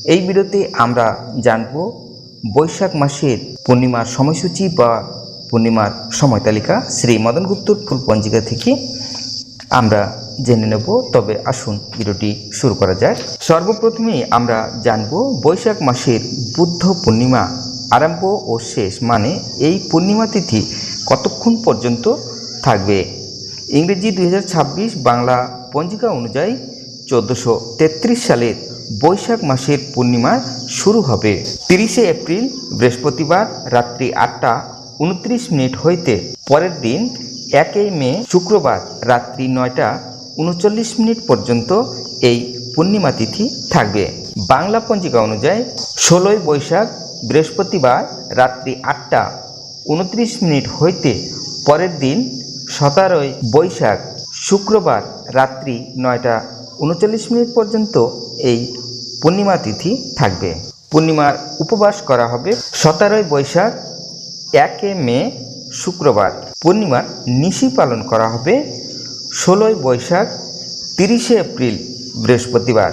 এই ভিডিওতে আমরা জানব বৈশাখ মাসের পূর্ণিমার সময়সূচি বা পূর্ণিমার সময় তালিকা শ্রী মদন গুপ্তর ফুল পঞ্জিকা থেকে আমরা জেনে নেব। তবে আসুন ভিডিওটি শুরু করা যাক। সর্বপ্রথমেই আমরা জানব বৈশাখ মাসের বুদ্ধ পূর্ণিমা আরম্ভ ও শেষ, মানে এই পূর্ণিমা তিথি কতক্ষণ পর্যন্ত থাকবে। ইংরেজি 2026 বাংলা পঞ্জিকা অনুযায়ী 1433 সালের বৈশাখ মাসের পূর্ণিমা শুরু হবে 30শে এপ্রিল বৃহস্পতিবার রাত্রি 8টা 29 হইতে পরের দিন 1 মে শুক্রবার রাত্রি 9টা 39 পর্যন্ত এই পূর্ণিমা তিথি থাকবে। বাংলা পঞ্জিকা অনুযায়ী 16ই বৈশাখ বৃহস্পতিবার রাত্রি 8টা 29 হইতে পরের দিন 17ই বৈশাখ শুক্রবার রাত্রি 9টা 39 পর্যন্ত এই পূর্ণিমা তিথি থাকবে। পূর্ণিমার উপবাস করা হবে 17ই বৈশাখ 1 মে শুক্রবার। পূর্ণিমার নিশি পালন করা হবে 16ই বৈশাখ 30শে এপ্রিল বৃহস্পতিবার।